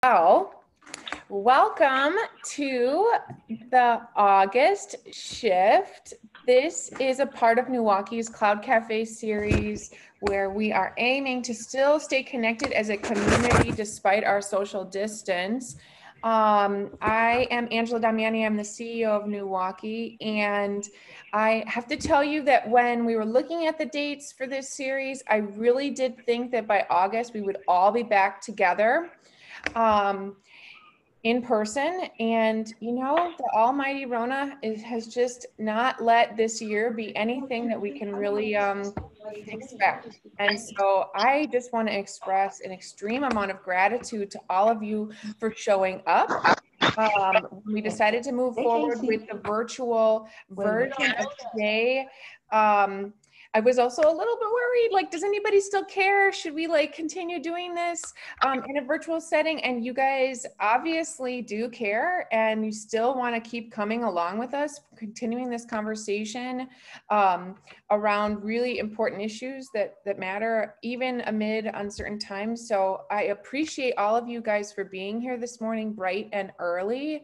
Well, welcome to the August shift. This is a part of Milwaukee's Cloud Cafe series where we are aiming to still stay connected as a community despite our social distance. I am Angela Damiani. I'm the CEO of Milwaukee, and I have to tell you that when we were looking at the dates for this series, I really did think that by August we would all be back together in person. And you know, the almighty Rona has just not let this year be anything that we can really expect. And so I just want to express an extreme amount of gratitude to all of you for showing up. We decided to move forward with the virtual version of today. I was also a little bit worried, like, does anybody still care? Should we like continue doing this in a virtual setting? And you guys obviously do care, and you still want to keep coming along with us, continuing this conversation around really important issues that matter even amid uncertain times. So I appreciate all of you guys for being here this morning, bright and early.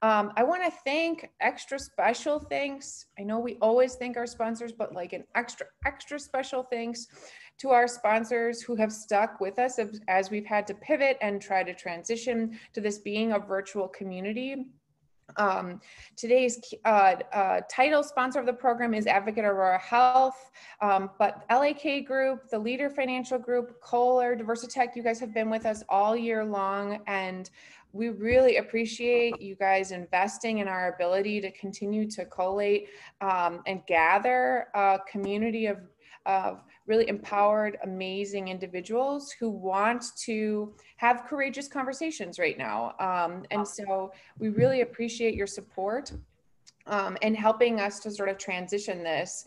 I want to thank extra special thanks. I know we always thank our sponsors, but like an extra special thanks to our sponsors who have stuck with us as we've had to pivot and try to transition to this being a virtual community. Today's title sponsor of the program is Advocate Aurora Health, but LAK Group, the Leader Financial Group, Kohler, Diversitech, you guys have been with us all year long, and we really appreciate you guys investing in our ability to continue to collate and gather a community of really empowered, amazing individuals who want to have courageous conversations right now. And so we really appreciate your support and helping us to sort of transition this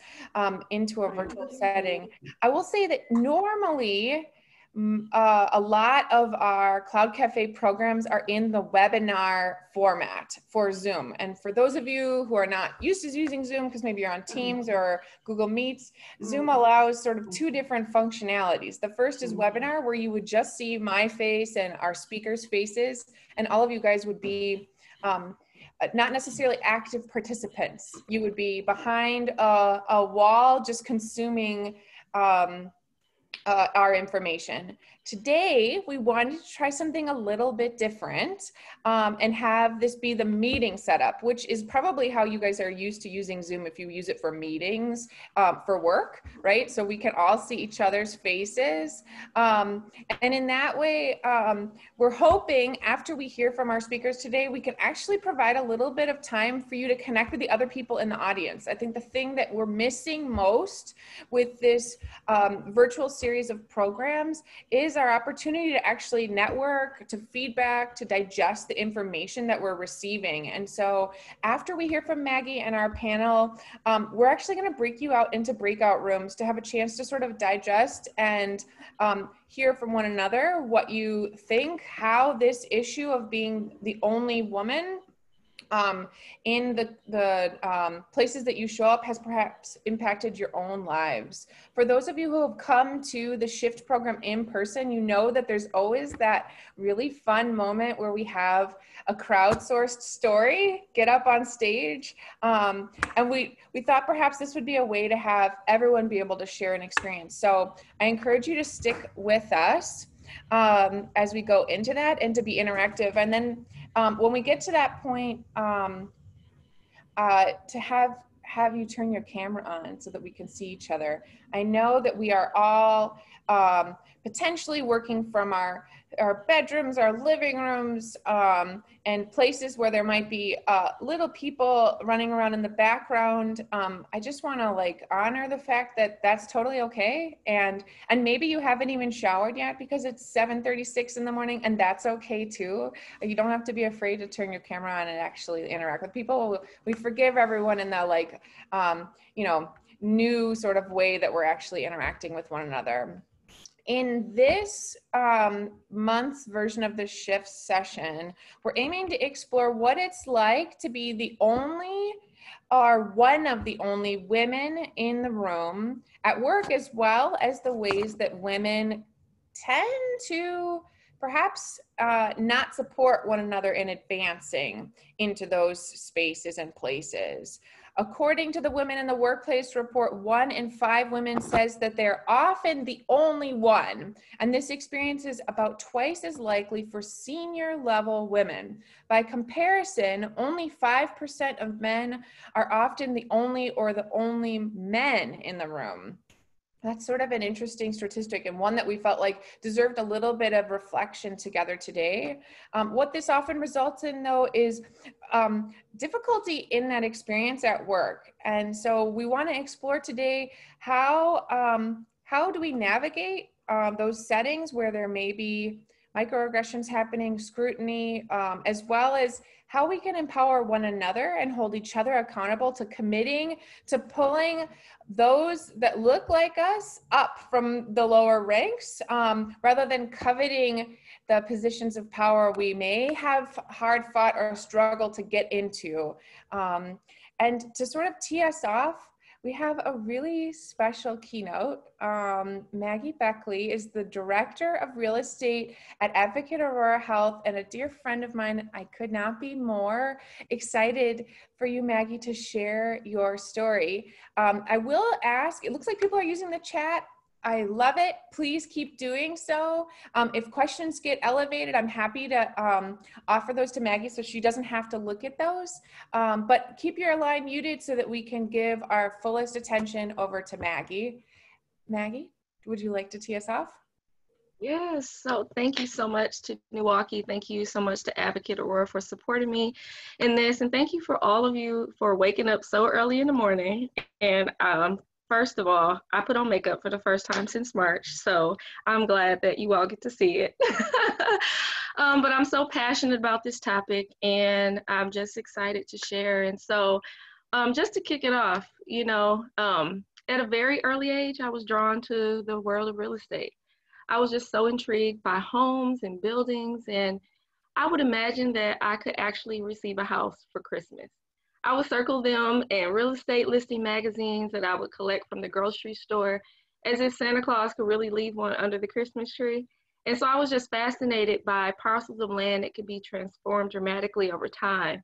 into a virtual setting. I will say that normally, a lot of our Cloud Cafe programs are in the webinar format for Zoom. And for those of you who are not used to using Zoom, because maybe you're on Teams or Google Meets, Zoom allows sort of two different functionalities. The first is webinar, where you would just see my face and our speakers' faces, and all of you guys would be not necessarily active participants. You would be behind a wall just consuming our information. Today, we wanted to try something a little bit different and have this be the meeting setup, which is probably how you guys are used to using Zoom if you use it for meetings for work, right? So we can all see each other's faces. And in that way, we're hoping after we hear from our speakers today, we can actually provide a little bit of time for you to connect with the other people in the audience. I think the thing that we're missing most with this virtual series of programs is our opportunity to actually network, to feedback, to digest the information that we're receiving. And so after we hear from Maggie and our panel, we're actually going to break you out into breakout rooms to have a chance to sort of digest and hear from one another what you think, how this issue of being the only woman in the places that you show up has perhaps impacted your own lives. For those of you who have come to the Shift program in person, you know that there's always that really fun moment where we have a crowdsourced story get up on stage. And we thought perhaps this would be a way to have everyone be able to share an experience. So I encourage you to stick with us as we go into that and to be interactive. And then when we get to that point, to have you turn your camera on so that we can see each other. I know that we are all potentially working from our bedrooms, our living rooms, and places where there might be little people running around in the background. I just want to like honor the fact that that's totally okay. And maybe you haven't even showered yet because it's 7:36 in the morning, and that's okay too. You don't have to be afraid to turn your camera on and actually interact with people. We forgive everyone in the like, you know, new sort of way that we're actually interacting with one another. In this month's version of the Shift session, we're aiming to explore what it's like to be the only or one of the only women in the room at work, as well as the ways that women tend to perhaps not support one another in advancing into those spaces and places. According to the Women in the Workplace report, 1 in 5 women says that they're often the only one, and this experience is about twice as likely for senior level women. By comparison, only 5% of men are often the only or the only men in the room. That's sort of an interesting statistic, and one that we felt like deserved a little bit of reflection together today. What this often results in, though, is difficulty in that experience at work. And so we want to explore today how do we navigate those settings where there may be microaggressions happening, scrutiny, as well as how we can empower one another and hold each other accountable to committing to pulling those that look like us up from the lower ranks, rather than coveting the positions of power we may have hard fought or struggled to get into. And to sort of tee us off, we have a really special keynote. Maggie Beckley is the Director of Real Estate at Advocate Aurora Health and a dear friend of mine. I could not be more excited for you, Maggie, to share your story. I will ask, it looks like people are using the chat. I love it. Please keep doing so. If questions get elevated, I'm happy to offer those to Maggie so she doesn't have to look at those. But keep your line muted so that we can give our fullest attention over to Maggie. Maggie, would you like to tee us off? Yes, so thank you so much to Milwaukee. Thank you so much to Advocate Aurora for supporting me in this. And thank you for all of you for waking up so early in the morning. And first of all, I put on makeup for the first time since March, so I'm glad that you all get to see it. But I'm so passionate about this topic, and I'm just excited to share. And so just to kick it off, you know, at a very early age, I was drawn to the world of real estate. I was just so intrigued by homes and buildings, and I would imagine that I could actually receive a house for Christmas. I would circle them in real estate listing magazines that I would collect from the grocery store, as if Santa Claus could really leave one under the Christmas tree. And so I was just fascinated by parcels of land that could be transformed dramatically over time.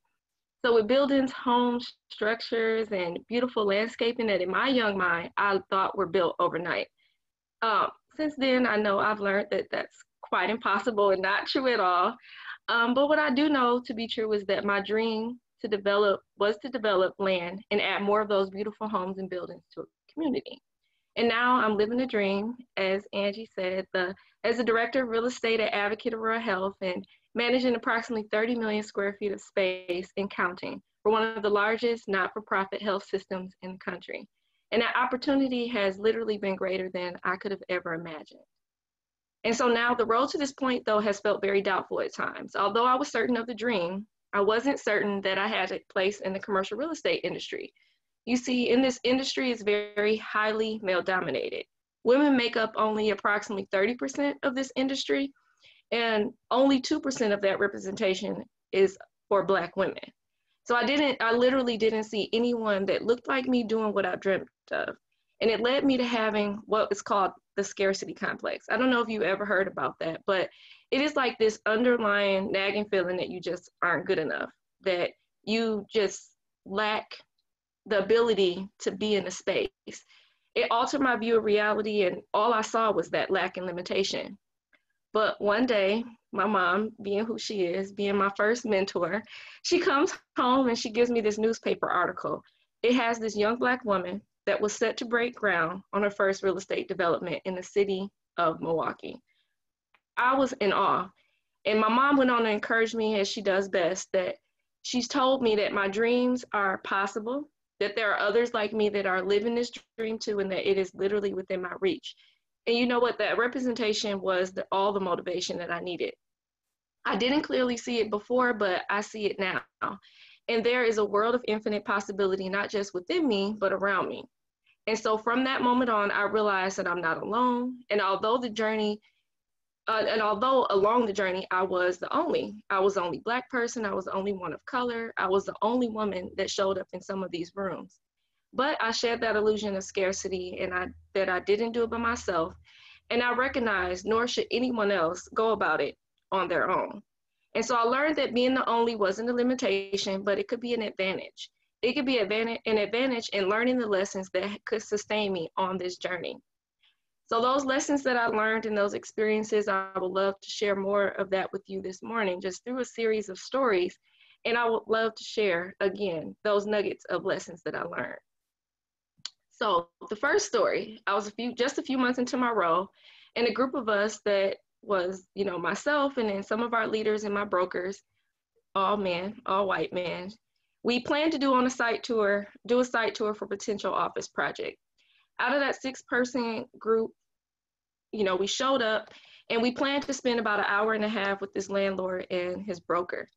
So with buildings, homes, structures, and beautiful landscaping that in my young mind, I thought were built overnight. Since then, I know I've learned that that's quite impossible and not true at all. But what I do know to be true is that my dream was to develop land and add more of those beautiful homes and buildings to a community. And now I'm living the dream, as Angie said, as the Director of Real Estate at Advocate Aurora Health and managing approximately 30 million square feet of space and counting for one of the largest not-for-profit health systems in the country. And that opportunity has literally been greater than I could have ever imagined. And so now the road to this point, though, has felt very doubtful at times. Although I was certain of the dream, I wasn't certain that I had a place in the commercial real estate industry. You see, in this industry, it's very highly male dominated. Women make up only approximately 30% of this industry, and only 2% of that representation is for Black women. So I literally didn't see anyone that looked like me doing what I dreamt of. And it led me to having what is called the scarcity complex. I don't know if you ever heard about that, but it is like this underlying nagging feeling that you just aren't good enough, that you just lack the ability to be in a space. It altered my view of reality, and all I saw was that lack and limitation. But one day, my mom, being who she is, being my first mentor, she comes home and she gives me this newspaper article. It has this young Black woman that was set to break ground on her first real estate development in the city of Milwaukee. I was in awe. And my mom went on to encourage me, as she does best, that she's told me that my dreams are possible, that there are others like me that are living this dream too, and that it is literally within my reach. And you know what? That representation was all the motivation that I needed. I didn't clearly see it before, but I see it now. And there is a world of infinite possibility, not just within me, but around me. And so from that moment on, I realized that I'm not alone. And although along the journey, I was the only Black person, I was the only one of color, I was the only woman that showed up in some of these rooms. But I shared that illusion of scarcity, and that I didn't do it by myself. And I recognized, nor should anyone else go about it on their own. And so I learned that being the only wasn't a limitation, but it could be an advantage. It could be an advantage in learning the lessons that could sustain me on this journey. So those lessons that I learned and those experiences, I would love to share more of that with you this morning, just through a series of stories. And I would love to share, again, those nuggets of lessons that I learned. So the first story, I was just a few months into my role, and a group of us that was, myself and then some of our leaders and my brokers, all men, all white men, we planned to do a site tour for potential office project. Out of that 6-person group, we showed up and we planned to spend about an hour and a half with this landlord and his broker.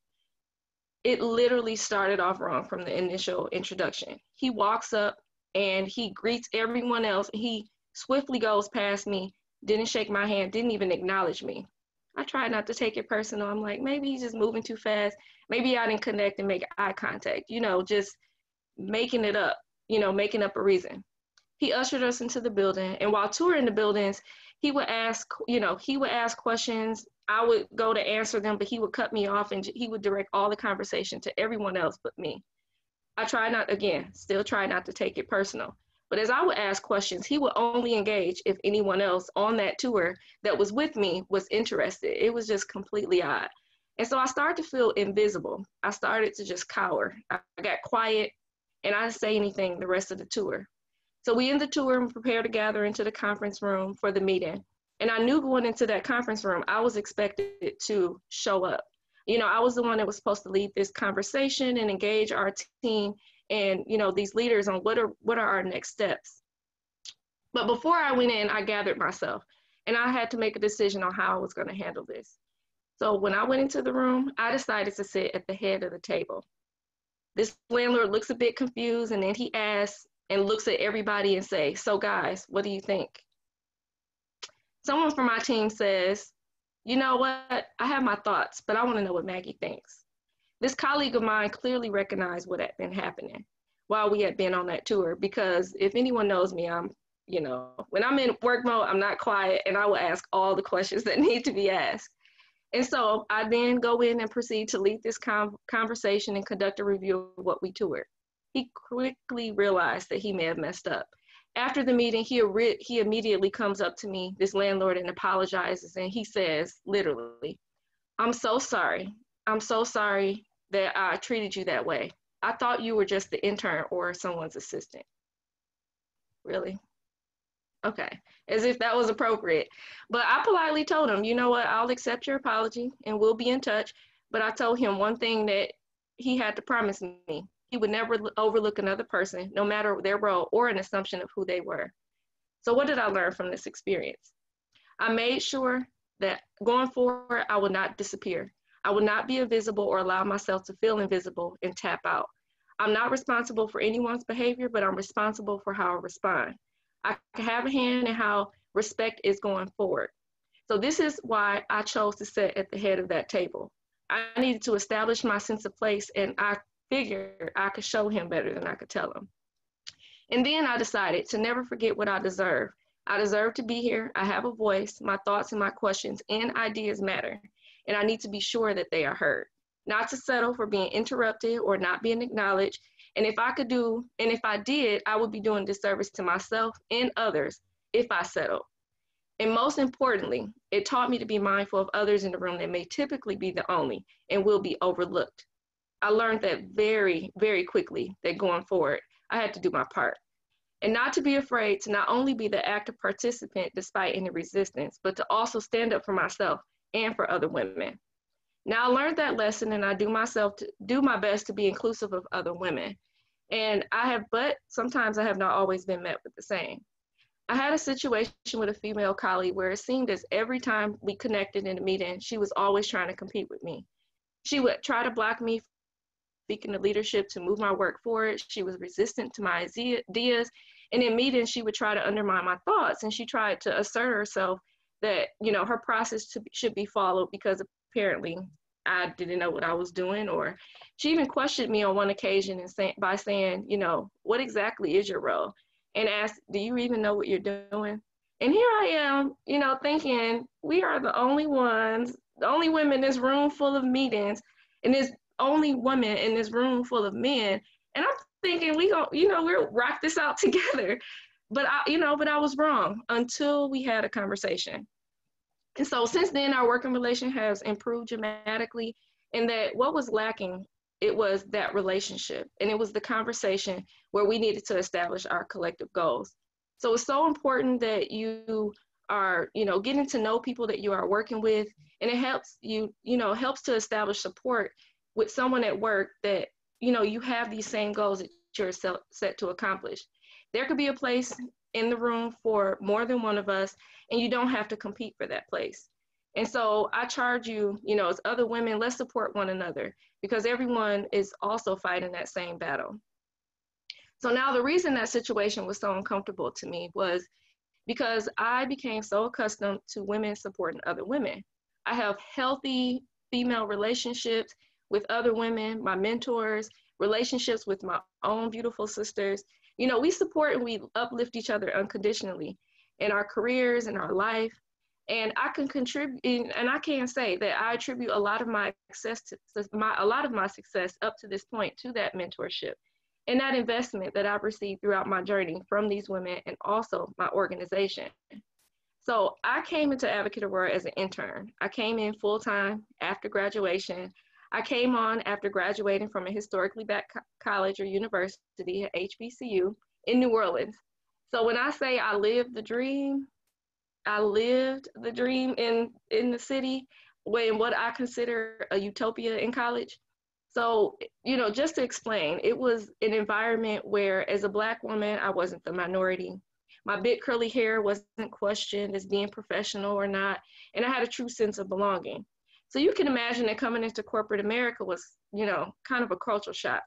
It literally started off wrong from the initial introduction. He walks up and he greets everyone else. He swiftly goes past me, didn't shake my hand, didn't even acknowledge me. I tried not to take it personal. I'm like, maybe he's just moving too fast. Maybe I didn't connect and make eye contact, just making it up, making up a reason. He ushered us into the building, and while touring the buildings, he would ask questions. I would go to answer them, but he would cut me off and he would direct all the conversation to everyone else but me. I still try not to take it personal. But as I would ask questions, he would only engage if anyone else on that tour that was with me was interested. It was just completely odd. And so I started to feel invisible. I started to just cower. I got quiet and I didn't say anything the rest of the tour. So we end the tour and prepare to gather into the conference room for the meeting. And I knew going into that conference room, I was expected to show up. I was the one that was supposed to lead this conversation and engage our team and, these leaders on what are our next steps. But before I went in, I gathered myself and I had to make a decision on how I was going to handle this. So when I went into the room, I decided to sit at the head of the table. This landlord looks a bit confused and then he asks and looks at everybody and say, "So guys, what do you think?" Someone from my team says, "You know what? I have my thoughts, but I want to know what Maggie thinks." This colleague of mine clearly recognized what had been happening while we had been on that tour, because if anyone knows me, I'm, when I'm in work mode, I'm not quiet and I will ask all the questions that need to be asked. And so I then go in and proceed to lead this conversation and conduct a review of what we toured. He quickly realized that he may have messed up. After the meeting, he immediately comes up to me, this landlord, and apologizes. And he says, literally, "I'm so sorry. I'm so sorry that I treated you that way. I thought you were just the intern or someone's assistant." Really? Okay, as if that was appropriate. But I politely told him, "You know what, I'll accept your apology and we'll be in touch." But I told him one thing that he had to promise me. He would never overlook another person, no matter their role or an assumption of who they were. So what did I learn from this experience? I made sure that going forward, I would not disappear. I would not be invisible or allow myself to feel invisible and tap out. I'm not responsible for anyone's behavior, but I'm responsible for how I respond. I can have a hand in how respect is going forward. So this is why I chose to sit at the head of that table. I needed to establish my sense of place, and I figured I could show him better than I could tell him. And then I decided to never forget what I deserve. I deserve to be here. I have a voice. My thoughts and my questions and ideas matter. And I need to be sure that they are heard. Not to settle for being interrupted or not being acknowledged. And if I did, I would be doing disservice to myself and others if I settled. And most importantly, it taught me to be mindful of others in the room that may typically be the only and will be overlooked. I learned that very, very quickly, that going forward, I had to do my part. And not to be afraid to not only be the active participant despite any resistance, but to also stand up for myself and for other women. Now I learned that lesson, and I do my best to be inclusive of other women. But sometimes I have not always been met with the same. I had a situation with a female colleague where it seemed as every time we connected in a meeting, she was always trying to compete with me. She would try to block me speaking to leadership to move my work forward. She was resistant to my ideas. And in meetings, she would try to undermine my thoughts. And she tried to assert herself that, her process should be followed because apparently I didn't know what I was doing. Or she even questioned me on one occasion by saying, "What exactly is your role?" And asked, "Do you even know what you're doing?" And here I am, thinking we are the only ones the only women in this room full of meetings, and there's only women in this room full of men. And I'm thinking we'll rock this out together. But I was wrong until we had a conversation. And so since then, our working relation has improved dramatically. And that what was lacking, it was that relationship. And it was the conversation where we needed to establish our collective goals. So it's so important that you are, getting to know people that you are working with. And it helps helps to establish support with someone at work that, you have these same goals that you're set to accomplish. There could be a place in the room for more than one of us, and you don't have to compete for that place. And so I charge you, as other women, let's support one another, because everyone is also fighting that same battle. So now the reason that situation was so uncomfortable to me was because I became so accustomed to women supporting other women. I have healthy female relationships with other women, my mentors, relationships with my own beautiful sisters. We support and we uplift each other unconditionally in our careers, in our life. And I can contribute, and I can say that I attribute a lot of my success up to this point to that mentorship and that investment that I've received throughout my journey from these women and also my organization. So I came into Advocate Aurora as an intern. I came in full-time after graduation. I came on after graduating from a historically black college or university at HBCU in New Orleans. So when I say I lived the dream in the city, in what I consider a utopia in college. So, just to explain, it was an environment where as a Black woman, I wasn't the minority. My big curly hair wasn't questioned as being professional or not, and I had a true sense of belonging. So you can imagine that coming into corporate America was, kind of a cultural shock.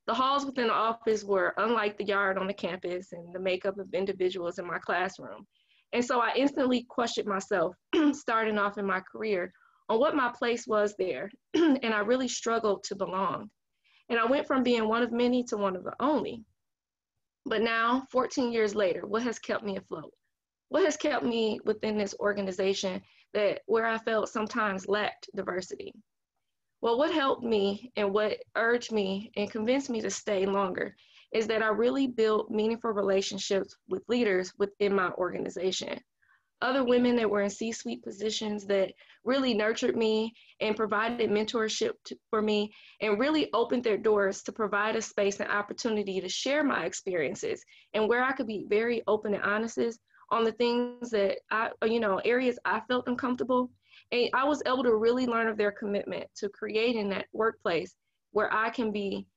The halls within the office were unlike the yard on the campus and the makeup of individuals in my classroom. And so I instantly questioned myself, starting off in my career, on what my place was there. And I really struggled to belong. And I went from being one of many to one of the only. But now, 14 years later, what has kept me afloat? What has kept me within this organization where I felt sometimes lacked diversity? Well, what helped me and what urged me and convinced me to stay longer is that I really built meaningful relationships with leaders within my organization. Other women that were in C-suite positions that really nurtured me and provided mentorship for me and really opened their doors to provide a space and opportunity to share my experiences and where I could be very open and honest on the things that areas I felt uncomfortable. And I was able to really learn of their commitment to creating that workplace where I can be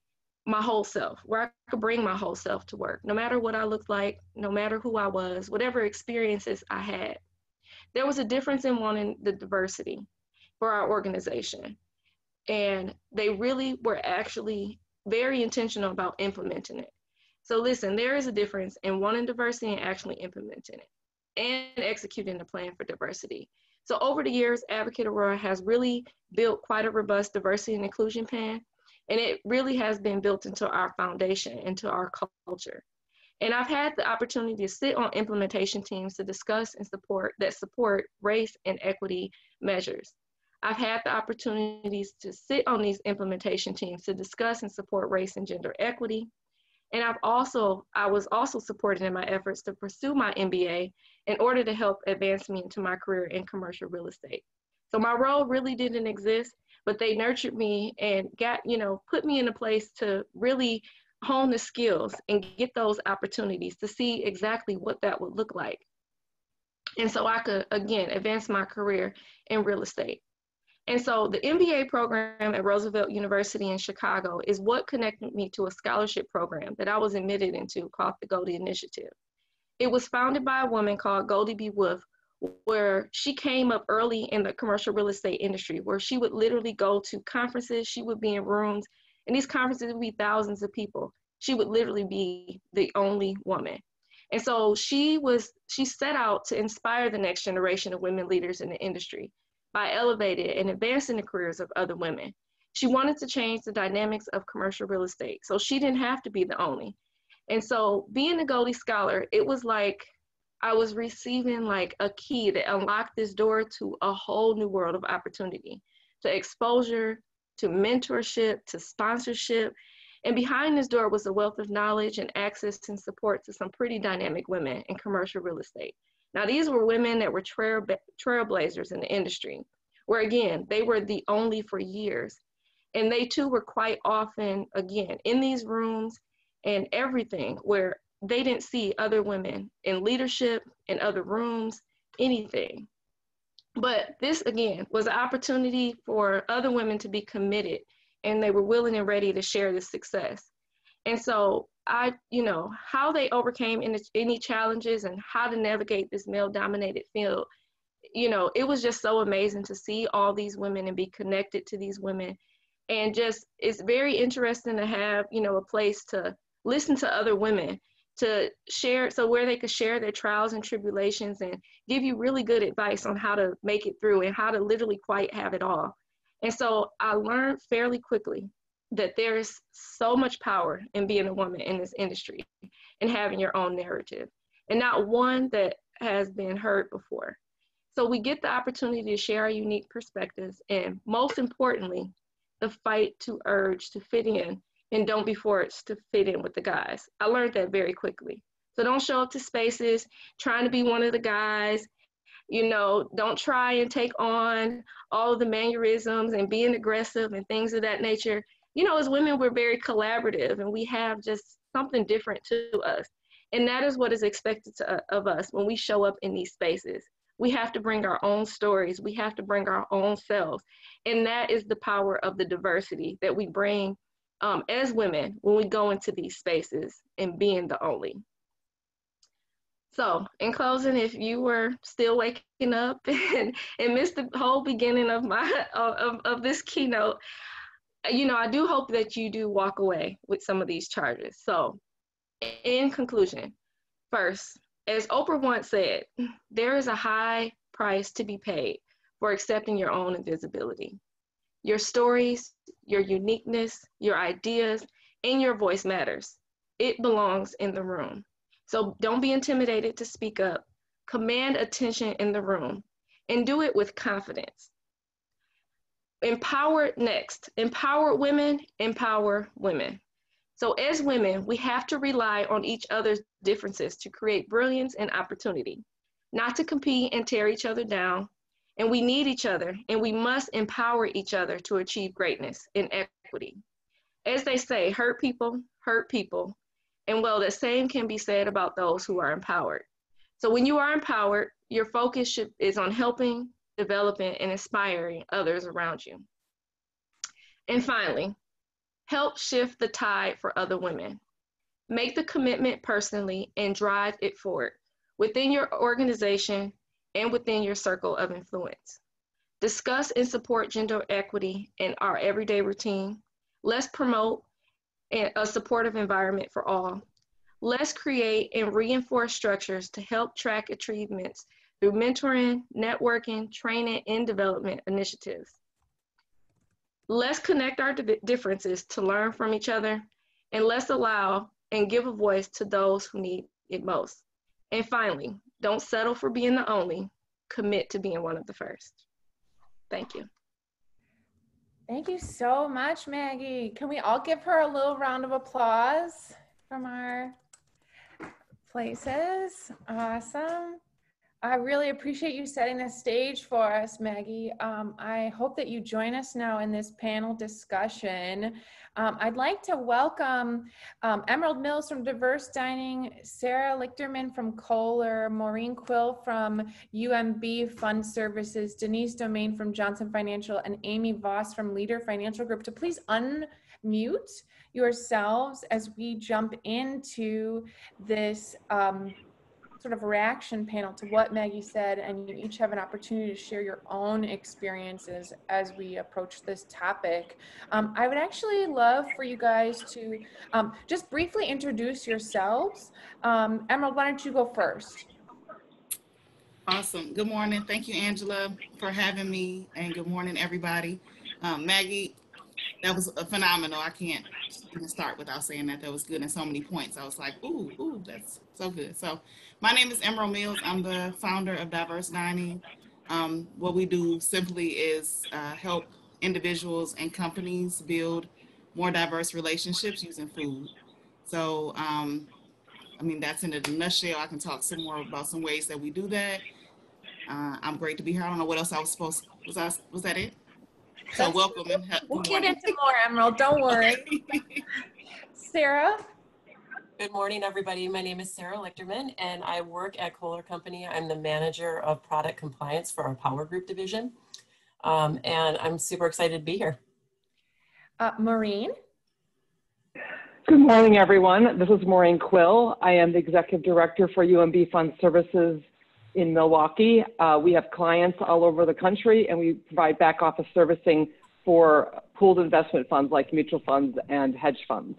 my whole self, where I could bring my whole self to work, no matter what I looked like, no matter who I was, whatever experiences I had. There was a difference in wanting the diversity for our organization. And they really were actually very intentional about implementing it. So listen, there is a difference in wanting diversity and actually implementing it and executing the plan for diversity. So over the years, Advocate Aurora has really built quite a robust diversity and inclusion plan. And it really has been built into our foundation, into our culture. And I've had the opportunity to sit on implementation teams to discuss and support race and equity measures. I've had the opportunities to sit on these implementation teams to discuss and support race and gender equity. And I was also supported in my efforts to pursue my MBA in order to help advance me into my career in commercial real estate. So my role really didn't exist, but they nurtured me and put me in a place to really hone the skills and get those opportunities to see exactly what that would look like. And so I could, again, advance my career in real estate. And so the MBA program at Roosevelt University in Chicago is what connected me to a scholarship program that I was admitted into called the Goldie Initiative. It was founded by a woman called Goldie B. Wolf, where she came up early in the commercial real estate industry, where she would literally go to conferences, she would be in rooms, and these conferences would be thousands of people. She would literally be the only woman. And so she set out to inspire the next generation of women leaders in the industry by elevating and advancing the careers of other women. She wanted to change the dynamics of commercial real estate, so she didn't have to be the only. And so being a Goldie Scholar, it was like, I was receiving like a key that unlocked this door to a whole new world of opportunity, to exposure, to mentorship, to sponsorship. And behind this door was a wealth of knowledge and access and support to some pretty dynamic women in commercial real estate. Now, these were women that were trailblazers in the industry, where again, they were the only for years. And they too were quite often, again, in these rooms and everything where they didn't see other women in leadership, in other rooms, anything. But this, again, was an opportunity for other women to be committed, and they were willing and ready to share this success. And so how they overcame any challenges and how to navigate this male-dominated field, it was just so amazing to see all these women and be connected to these women. And just, it's very interesting to have, a place to listen to other women, to share, so where they could share their trials and tribulations and give you really good advice on how to make it through and how to literally quite have it all. And so I learned fairly quickly that there is so much power in being a woman in this industry and having your own narrative, and not one that has been heard before. So we get the opportunity to share our unique perspectives, and most importantly, the fight to urge to fit in and don't be forced to fit in with the guys. I learned that very quickly. So don't show up to spaces trying to be one of the guys. Don't try and take on all of the mannerisms and being aggressive and things of that nature. As women, we're very collaborative and we have just something different to us. And that is what is expected of us when we show up in these spaces. We have to bring our own stories. We have to bring our own selves. And that is the power of the diversity that we bring as women when we go into these spaces and being the only. So in closing, if you were still waking up and missed the whole beginning of of this keynote, I do hope that you do walk away with some of these charges. So in conclusion, first, as Oprah once said, there is a high price to be paid for accepting your own invisibility. Your stories, your uniqueness, your ideas, and your voice matters. It belongs in the room. So don't be intimidated to speak up. Command attention in the room and do it with confidence. Empowered next. Empowered women empower women. So as women, we have to rely on each other's differences to create brilliance and opportunity, not to compete and tear each other down. And we need each other, and we must empower each other to achieve greatness and equity. As they say, hurt people, and well, the same can be said about those who are empowered. So when you are empowered, your focus is on helping, developing, and inspiring others around you. And finally, help shift the tide for other women. Make the commitment personally and drive it forward within your organization and within your circle of influence. Discuss and support gender equity in our everyday routine. Let's promote a supportive environment for all. Let's create and reinforce structures to help track achievements through mentoring, networking, training, and development initiatives. Let's connect our differences to learn from each other, and let's allow and give a voice to those who need it most. And finally, don't settle for being the only, commit to being one of the first. Thank you. Thank you so much, Maggie. Can we all give her a little round of applause from our places? Awesome. I really appreciate you setting the stage for us, Maggie. I hope that you join us now in this panel discussion. I'd like to welcome Emerald Mills from Diverse Dining, Sarah Lichterman from Kohler, Maureen Quill from UMB Fund Services, Denise Domain from Johnson Financial, and Amy Voss from Leader Financial Group to please unmute yourselves as we jump into this sort of reaction panel to what Maggie said, and you each have an opportunity to share your own experiences as we approach this topic. I would actually love for you guys to just briefly introduce yourselves. Emerald, why don't you go first? Awesome. Good morning. Thank you, Angela, for having me, and good morning, everybody. Maggie, That was phenomenal. I can't even start without saying that. That was good in so many points. I was like, ooh, that's so good. So my name is Emerald Mills. I'm the founder of Diverse Dining. What we do simply is help individuals and companies build more diverse relationships using food. So, I mean, that's in a nutshell. I can talk some more about some ways that we do that. I'm great to be here. I don't know what else I was supposed. Was that it? So That's, welcome and we'll good get morning. into more, Emerald. Don't worry. Okay. Sarah? Good morning, everybody. My name is Sarah Lichterman, and I work at Kohler Company. I'm the manager of product compliance for our Power Group division, and I'm super excited to be here. Maureen? Good morning, everyone. This is Maureen Quill. I am the Executive Director for UMB Fund Services in Milwaukee. We have clients all over the country, and we provide back office servicing for pooled investment funds like mutual funds and hedge funds.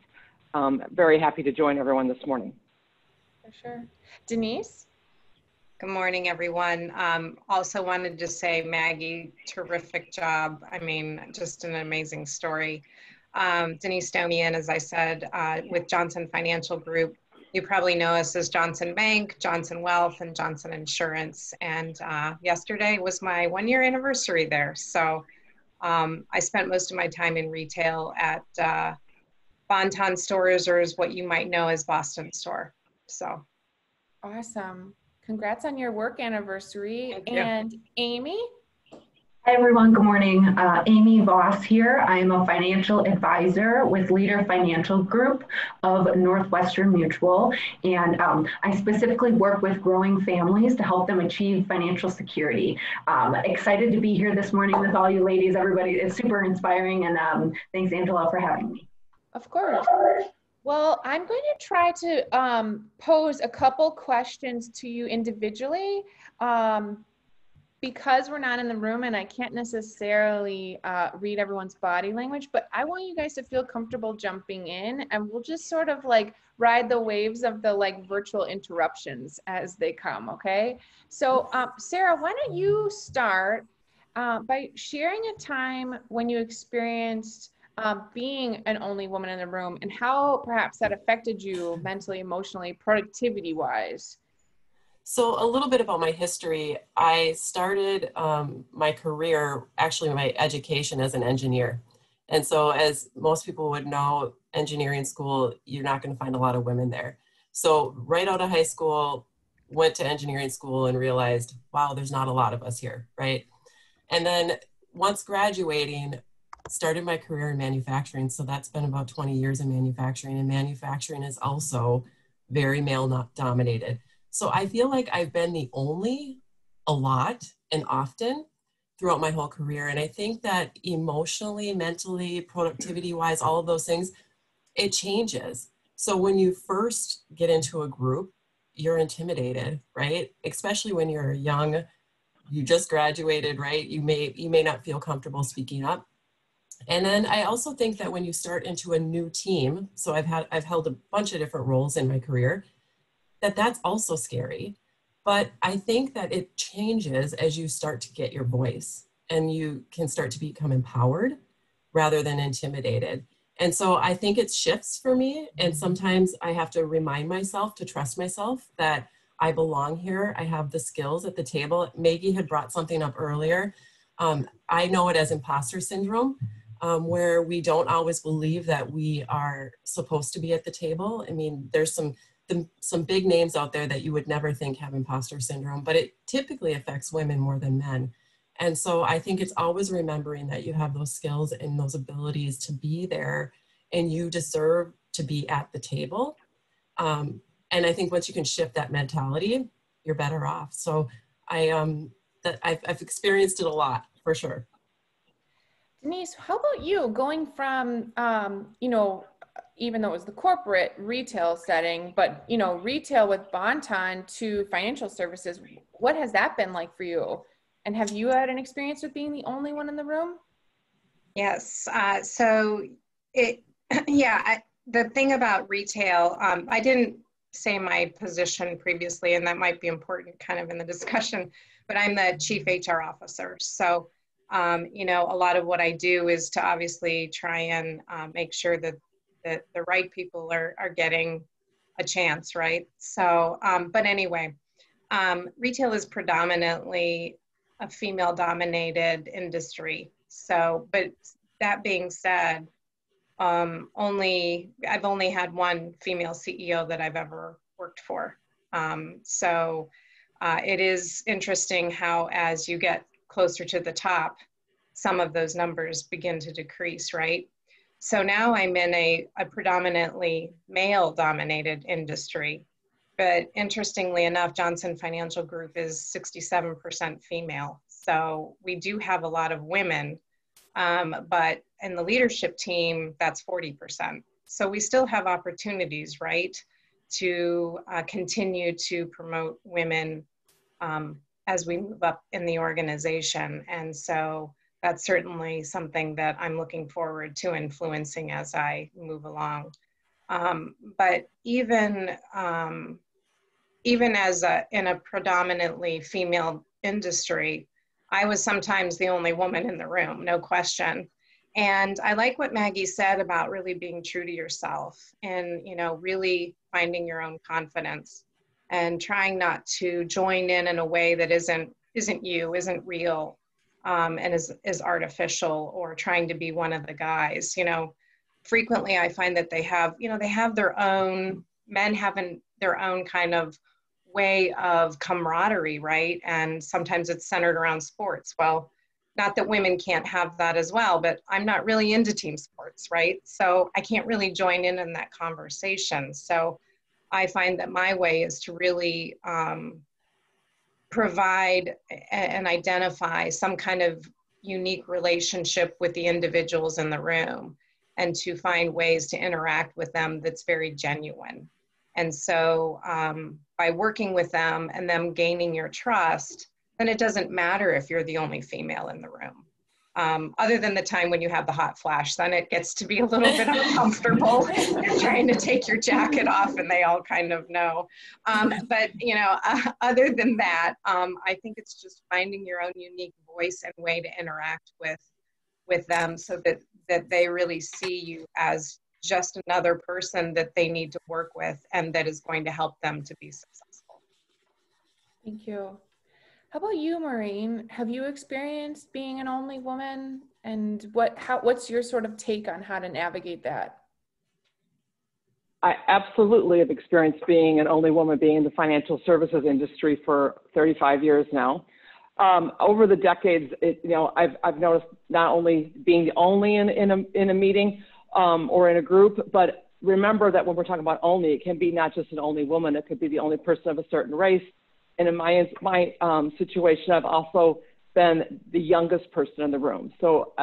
Very happy to join everyone this morning. For sure. Denise? Good morning, everyone. Also wanted to say, Maggie, terrific job. I mean, just an amazing story. Denise Domian, as I said, with Johnson Financial Group. You probably know us as Johnson Bank, Johnson Wealth, and Johnson Insurance. And yesterday was my 1-year anniversary there. So I spent most of my time in retail at Bon-Ton Stores, or is what you might know as Boston Store. So Awesome. Congrats on your work anniversary. Thank you. And Amy? Hi, everyone. Good morning. Amy Voss here. I am a financial advisor with Leader Financial Group of Northwestern Mutual. And I specifically work with growing families to help them achieve financial security. Excited to be here this morning with all you ladies. Everybody is super inspiring. And thanks, Angela, for having me. Of course. Well, I'm going to try to pose a couple questions to you individually. Because we're not in the room and I can't necessarily read everyone's body language, but I want you guys to feel comfortable jumping in, and we'll just sort of like ride the waves of the like virtual interruptions as they come, okay? So Sarah, why don't you start by sharing a time when you experienced being an only woman in the room and how perhaps that affected you mentally, emotionally, productivity-wise. So a little bit about my history. I started my career, actually my education as an engineer. And so as most people would know, engineering school, you're not going to find a lot of women there. So right out of high school, went to engineering school and realized, wow, there's not a lot of us here, right? And then once graduating, started my career in manufacturing. So that's been about 20 years in manufacturing, and manufacturing is also very male dominated. So I feel like I've been the only a lot and often throughout my whole career. And I think that emotionally, mentally, productivity-wise, all of those things, it changes. So when you first get into a group, you're intimidated, right? Especially when you're young, you just graduated, right? You may not feel comfortable speaking up. And then I also think that when you start into a new team, so I've held a bunch of different roles in my career, that's also scary. But I think that it changes as you start to get your voice and you can start to become empowered rather than intimidated. And so I think it shifts for me. And sometimes I have to remind myself to trust myself that I belong here. I have the skills at the table. Maggie had brought something up earlier. I know it as imposter syndrome, where we don't always believe that we are supposed to be at the table. I mean, there's some big names out there that you would never think have imposter syndrome, but it typically affects women more than men. And so I think it's always remembering that you have those skills and those abilities to be there, and you deserve to be at the table. And I think once you can shift that mentality, you're better off. So I've experienced it a lot, for sure. Denise, how about you going from, even though it was the corporate retail setting, but, retail with Bon-Ton to financial services, what has that been like for you? And have you had an experience with being the only one in the room? Yes. The thing about retail, I didn't say my position previously, and that might be important kind of in the discussion, but I'm the chief HR officer. So you know, a lot of what I do is to obviously try and make sure that the right people are getting a chance, right? So, but anyway, retail is predominantly a female-dominated industry. So, but that being said, I've only had one female CEO that I've ever worked for. So it is interesting how as you get closer to the top, some of those numbers begin to decrease, right? So now I'm in a predominantly male-dominated industry. But interestingly enough, Johnson Financial Group is 67% female. So we do have a lot of women, but in the leadership team, that's 40%. So we still have opportunities, right, to continue to promote women as we move up in the organization. And so that's certainly something that I'm looking forward to influencing as I move along. But even as in a predominantly female industry, I was sometimes the only woman in the room, no question. And I like what Maggie said about really being true to yourself and, you know, really finding your own confidence and trying not to join in a way that isn't you, isn't real, and is artificial, or trying to be one of the guys. You know, frequently I find that they have their own, men having their own kind of way of camaraderie, right? And sometimes it's centered around sports. Well, not that women can't have that as well, but I'm not really into team sports, right? So I can't really join in that conversation. So I find that my way is to really provide and identify some kind of unique relationship with the individuals in the room, and to find ways to interact with them that's very genuine. And so by working with them and them gaining your trust, then it doesn't matter if you're the only female in the room. Other than the time when you have the hot flash, then it gets to be a little bit uncomfortable. You're trying to take your jacket off and they all kind of know. But, you know, other than that, I think it's just finding your own unique voice and way to interact with them, so that they really see you as just another person that they need to work with and that is going to help them to be successful. Thank you. How about you, Maureen? Have you experienced being an only woman, and what's your sort of take on how to navigate that? I absolutely have experienced being an only woman, being in the financial services industry for 35 years now. Over the decades, I've noticed not only being the only in a meeting or in a group, but remember that when we're talking about only, it can be not just an only woman, it could be the only person of a certain race. And in my situation, I've also been the youngest person in the room. So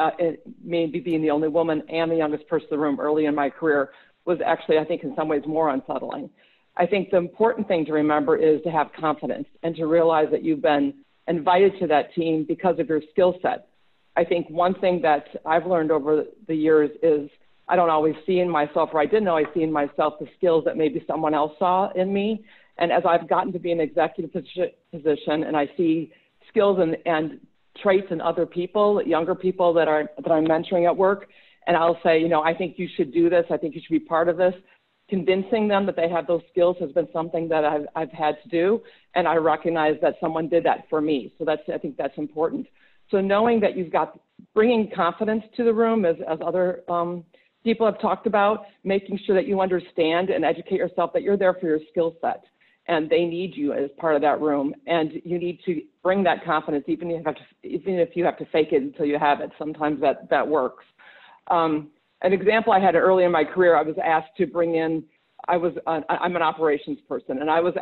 maybe being the only woman and the youngest person in the room early in my career was actually, I think, in some ways more unsettling. I think the important thing to remember is to have confidence and to realize that you've been invited to that team because of your skill set. I think one thing that I've learned over the years is I don't always see in myself, or I didn't always see in myself, the skills that maybe someone else saw in me. And as I've gotten to be an executive position and I see skills and traits in other people, younger people that I'm mentoring at work, and I'll say, you know, I think you should do this. I think you should be part of this. Convincing them that they have those skills has been something that I've had to do. And I recognize that someone did that for me. So I think that's important. So knowing that you've got, bringing confidence to the room as other people have talked about, making sure that you understand and educate yourself that you're there for your skill set. And they need you as part of that room. And you need to bring that confidence, even if you have to fake it until you have it. Sometimes that works. An example I had early in my career, I was asked to bring in, I'm an operations person, and I was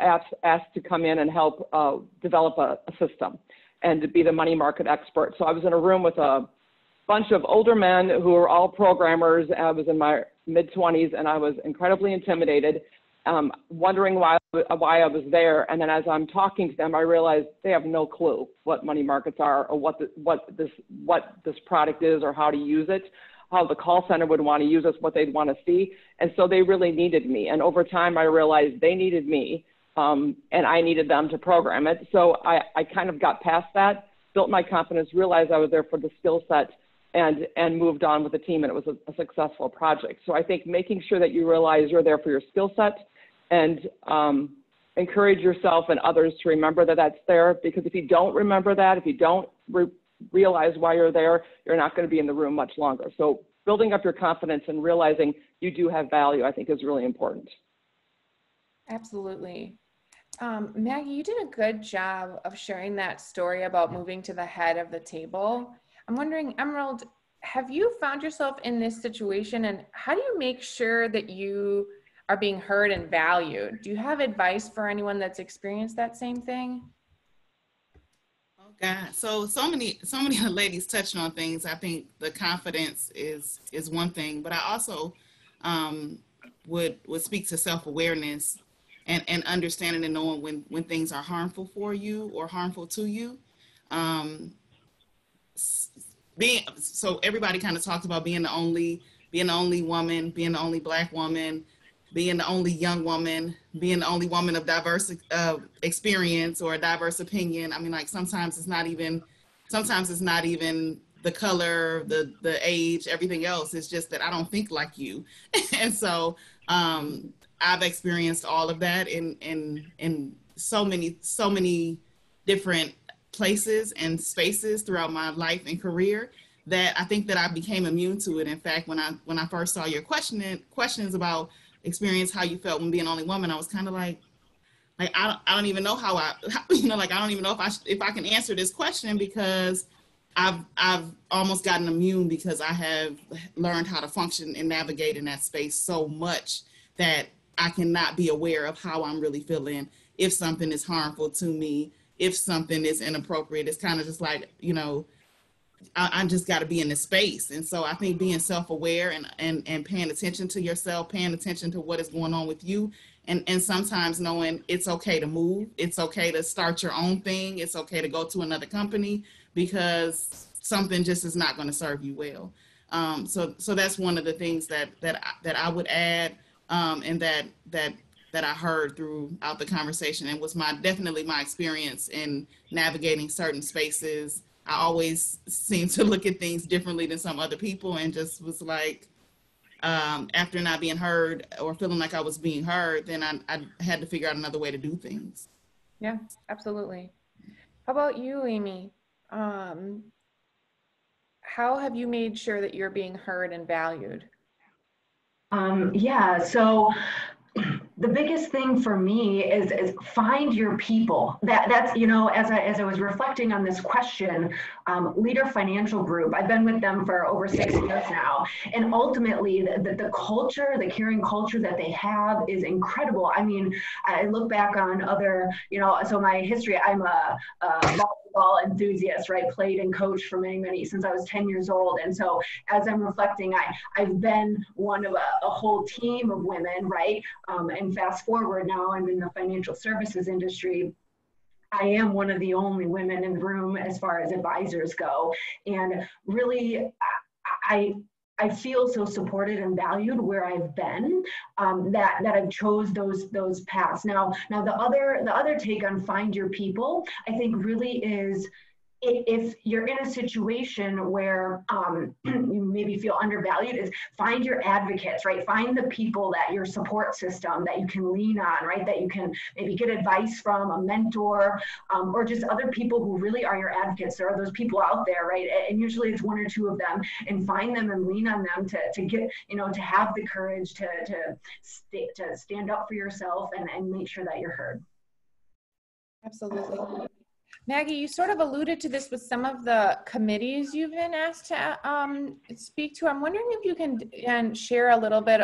asked to come in and help develop a system and to be the money market expert. So I was in a room with a bunch of older men who were all programmers. I was in my mid-20s, and I was incredibly intimidated. Wondering why I was there, and then as I'm talking to them, I realized they have no clue what money markets are, or what this product is, or how to use it, how the call center would want to use us, what they'd want to see, and so they really needed me. And over time, I realized they needed me, and I needed them to program it. So I kind of got past that built my confidence, realized I was there for the skill set, and moved on with the team, and it was a successful project. So I think making sure that you realize you're there for your skill set, and encourage yourself and others to remember that that's there, because if you don't remember that, if you don't realize why you're there, you're not going to be in the room much longer. So building up your confidence and realizing you do have value, I think, is really important. Absolutely. Maggie, you did a good job of sharing that story about moving to the head of the table. I'm wondering, Emerald, have you found yourself in this situation, and how do you make sure that you are being heard and valued? Do you have advice for anyone that's experienced that same thing? Oh God, so many ladies touched on things. I think the confidence is one thing, but I also would speak to self-awareness and understanding and knowing when things are harmful for you or harmful to you. So everybody kind of talks about being the only woman, being the only Black woman, being the only young woman, being the only woman of diverse experience or a diverse opinion. I mean, like sometimes it's not even the color, the age, everything else. It's just that I don't think like you. And so I've experienced all of that in so many different places and spaces throughout my life and career, that I think that I became immune to it. In fact, when I first saw your questions about experience, how you felt when being the only woman, I was kind of like I don't even know I don't even know if I can answer this question, because I've almost gotten immune, because I have learned how to function and navigate in that space so much that I cannot be aware of how I'm really feeling if something is harmful to me, if something is inappropriate. It's kind of just like, I just got to be in this space. And so I think being self-aware and paying attention to yourself, paying attention to what is going on with you, and sometimes knowing it's okay to move, it's okay to start your own thing, it's okay to go to another company, because something just is not going to serve you well. So that's one of the things that I would add, and that I heard throughout the conversation, and was definitely my experience in navigating certain spaces. I always seem to look at things differently than some other people, and just was like, after not being heard or feeling like I was being heard, then I had to figure out another way to do things. Yeah, absolutely. How about you, Amy? How have you made sure that you're being heard and valued? So the biggest thing for me is find your people. That's as I was reflecting on this question, Leader Financial Group, I've been with them for over 6 years now, and ultimately the culture, the caring culture that they have is incredible. I mean, I look back on other, so my history, I'm a volleyball enthusiast, right? Played and coached for many since I was 10 years old, and so as I'm reflecting, I've been one of a whole team of women, right? And fast forward now, I'm in the financial services industry. I am one of the only women in the room as far as advisors go. And really, I feel so supported and valued where I've been, that I've chose those paths. Now the other take on find your people, I think really is, if you're in a situation where you maybe feel undervalued, is find your advocates, right? Find the people that your support system that you can lean on, right? That you can maybe get advice from, a mentor, or just other people who really are your advocates. There are those people out there, right? And usually it's one or two of them, and find them and lean on them to get, to have the courage to stand up for yourself and make sure that you're heard. Absolutely. Maggie, you sort of alluded to this with some of the committees you've been asked to speak to. I'm wondering if you can share a little bit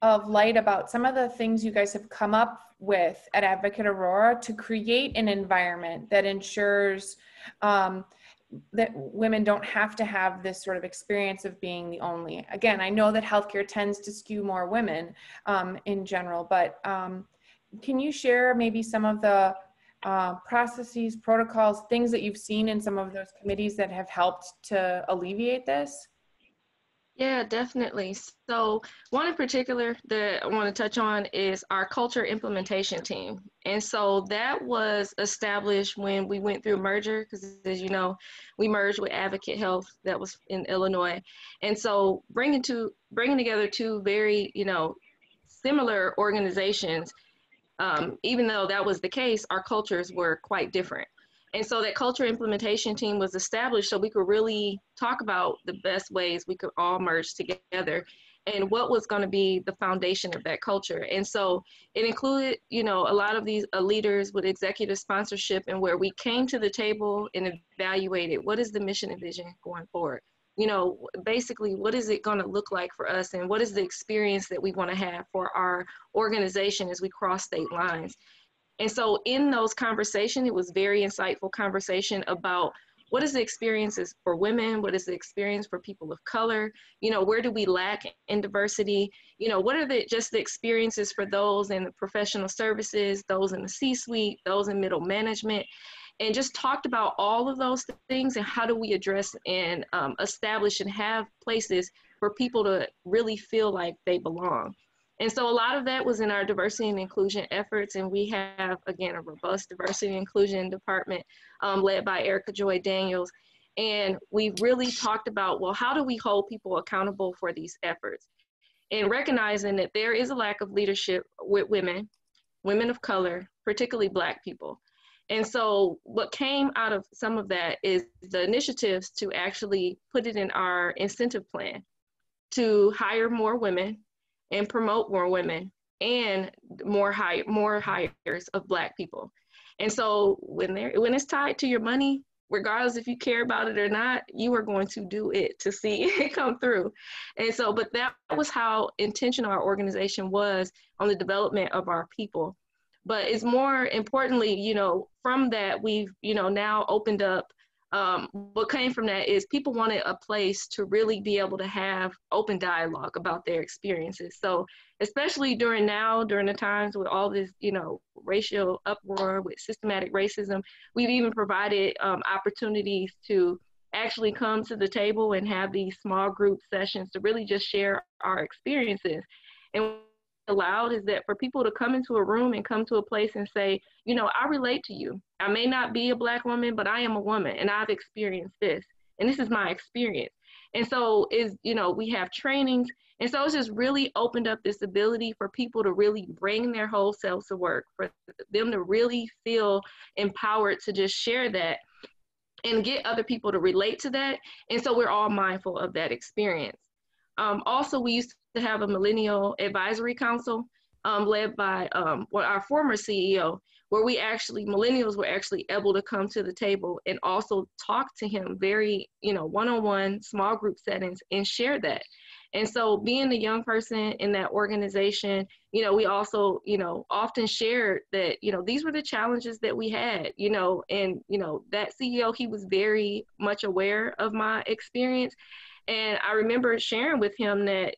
of light about some of the things you guys have come up with at Advocate Aurora to create an environment that ensures that women don't have to have this sort of experience of being the only. Again, I know that healthcare tends to skew more women in general, but can you share maybe some of the processes, protocols, things that you've seen in some of those committees that have helped to alleviate this? Yeah, definitely. So one in particular that I want to touch on is our culture implementation team. And so that was established when we went through a merger, because as you know, we merged with Advocate Health that was in Illinois. And so bringing together two very, similar organizations, even though that was the case, our cultures were quite different. And so that culture implementation team was established so we could really talk about the best ways we could all merge together and what was going to be the foundation of that culture. And so it included, a lot of these leaders with executive sponsorship, and where we came to the table and evaluated what is the mission and vision going forward. Basically, what is it going to look like for us, and what is the experience that we want to have for our organization as we cross state lines. And so in those conversations, it was very insightful conversation about what is the experiences for women? What is the experience for people of color? Where do we lack in diversity? What are just the experiences for those in the professional services, those in the C-suite, those in middle management? And just talked about all of those things and how do we address and establish and have places for people to really feel like they belong. And so a lot of that was in our diversity and inclusion efforts. And we have, again, a robust diversity and inclusion department led by Erica Joy Daniels. And we really talked about, well, how do we hold people accountable for these efforts? And recognizing that there is a lack of leadership with women of color, particularly Black people. And so what came out of some of that is the initiatives to actually put it in our incentive plan to hire more women and promote more women and more hires of Black people. And so when it's tied to your money, regardless if you care about it or not, you are going to do it to see it come through. And so, but that was how intentional our organization was on the development of our people. But it's more importantly, from that, we've, now opened up, what came from that is people wanted a place to really be able to have open dialogue about their experiences. So especially during the times with all this, racial uproar with systematic racism, we've even provided opportunities to actually come to the table and have these small group sessions to really just share our experiences. And allowed is that for people to come into a room and come to a place and say, I relate to you. I may not be a Black woman, but I am a woman and I've experienced this. And this is my experience. And so we have trainings. And so it's just really opened up this ability for people to really bring their whole selves to work, for them to really feel empowered to just share that and get other people to relate to that. And so we're all mindful of that experience. Also, we used to have a Millennial Advisory Council led by our former CEO, where millennials were actually able to come to the table and also talk to him very, one-on-one small group settings and share that. And so being a young person in that organization, we also, often shared that, these were the challenges that we had, and, that CEO, he was very much aware of my experience. And I remember sharing with him that,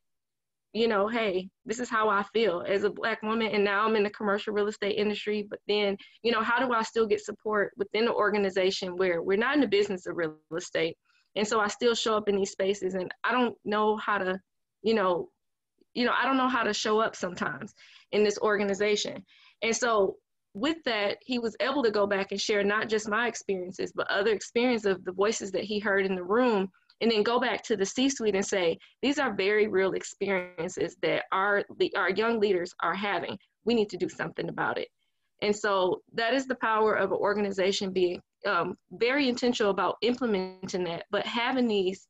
hey, this is how I feel as a Black woman. And now I'm in the commercial real estate industry. But then, how do I still get support within the organization where we're not in the business of real estate? And so I still show up in these spaces and I don't know how to, I don't know how to show up sometimes in this organization. And so with that, he was able to go back and share not just my experiences, but other experiences of the voices that he heard in the room. And then go back to the C-suite and say, these are very real experiences that our young leaders are having. We need to do something about it. And so that is the power of an organization being very intentional about implementing that, but having these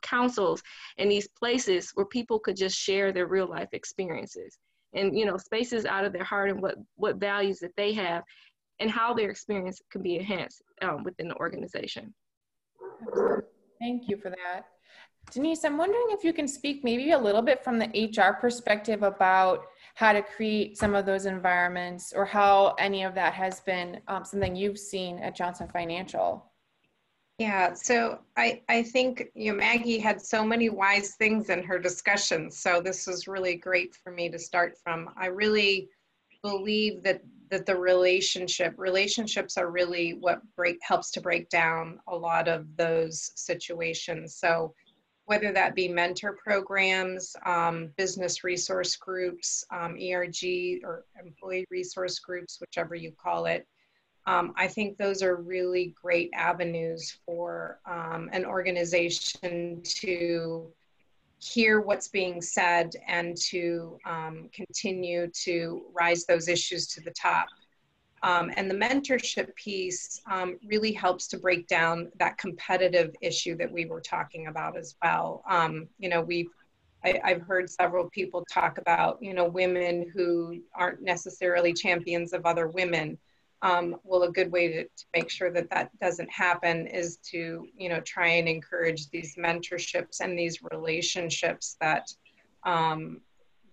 councils and these places where people could just share their real life experiences and, spaces out of their heart and what values that they have and how their experience can be enhanced within the organization. Thank you for that. Denise, I'm wondering if you can speak maybe a little bit from the HR perspective about how to create some of those environments or how any of that has been something you've seen at Johnson Financial. Yeah, so I think Maggie had so many wise things in her discussion. So this was really great for me to start from. I really believe that the relationships are really what helps to break down a lot of those situations. So whether that be mentor programs, business resource groups, ERG or employee resource groups, whichever you call it. I think those are really great avenues for an organization to hear what's being said and to continue to rise those issues to the top. And the mentorship piece really helps to break down that competitive issue that we were talking about as well. You know, I've heard several people talk about, you know, women who aren't necessarily champions of other women. Well, a good way to make sure that that doesn't happen is to, you know, try and encourage these mentorships and these relationships that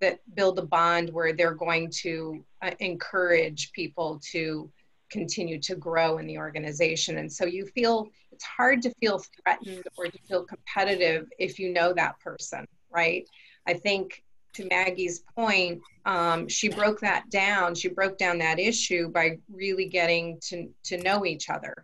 that build a bond where they're going to encourage people to continue to grow in the organization. And so you feel, it's hard to feel threatened or to feel competitive if you know that person, right? I think to Maggie's point, she broke that down. She broke down that issue by really getting to know each other.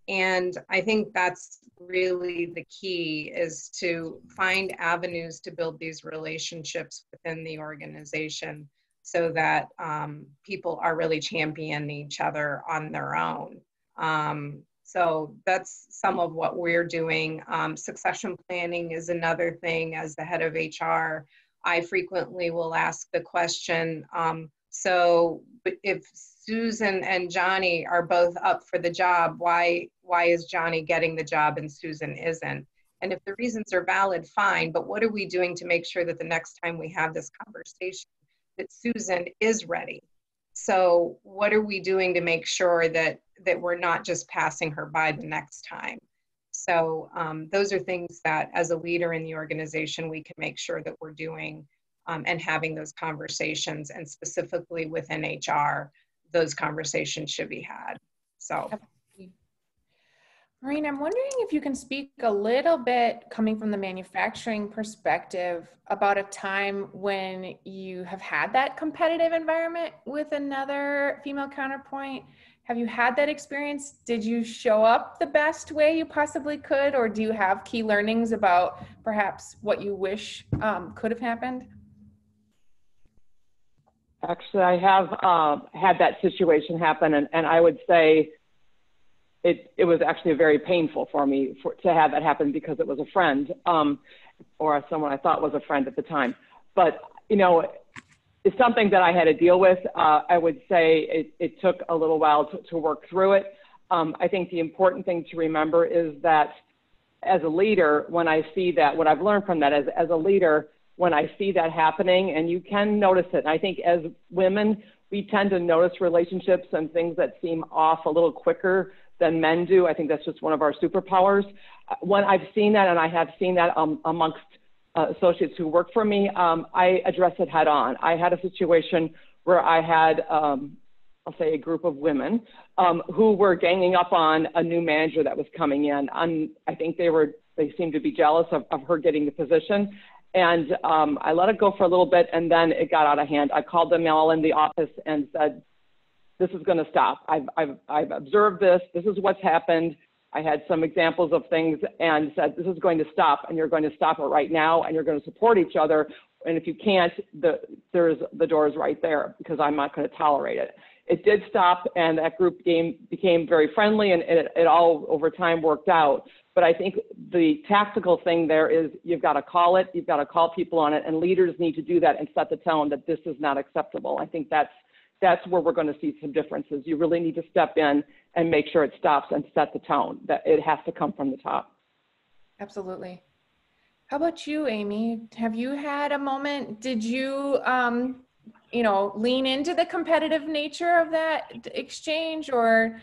And I think that's really the key, is to find avenues to build these relationships within the organization so that people are really championing each other on their own. So that's some of what we're doing. Succession planning is another thing. As the head of HR, I frequently will ask the question, so if Susan and Johnny are both up for the job, why is Johnny getting the job and Susan isn't? And if the reasons are valid, fine, but what are we doing to make sure that the next time we have this conversation that Susan is ready? So what are we doing to make sure that we're not just passing her by the next time? So those are things that as a leader in the organization, we can make sure that we're doing and having those conversations, and specifically within HR, those conversations should be had. So. Maureen, I'm wondering if you can speak a little bit, coming from the manufacturing perspective, about a time when you have had that competitive environment with another female counterpoint. Have you had that experience? Did you show up the best way you possibly could, or do you have key learnings about perhaps what you wish could have happened? Actually, I have had that situation happen, and I would say it was actually very painful for me to have that happen, because it was a friend or someone I thought was a friend at the time. But, you know, it's something that I had to deal with. I would say it took a little while to work through it. I think the important thing to remember is that as a leader, when I see that, what I've learned from that as a leader, when I see that happening, and you can notice it, and I think as women, we tend to notice relationships and things that seem off a little quicker than men do. I think that's just one of our superpowers. When I've seen that, and I have seen that amongst associates who work for me, I address it head on. I had a situation where I had, I'll say, a group of women who were ganging up on a new manager that was coming in. I think they seemed to be jealous of her getting the position. And I let it go for a little bit, and then it got out of hand. I called them all in the office and said, this is going to stop. I've observed this. This is what's happened. I had some examples of things and said, this is going to stop, and you're going to stop it right now, and you're going to support each other. And if you can't, the door is right there, because I'm not going to tolerate it. It did stop, and that group became very friendly, and it all over time worked out. But I think the tactical thing there is you've got to call it, you've got to call people on it, and leaders need to do that and set the tone that this is not acceptable. I think that's where we're going to see some differences. You really need to step in and make sure it stops and set the tone. That it has to come from the top. Absolutely. How about you, Amy? Have you had a moment? Did you, lean into the competitive nature of that exchange, or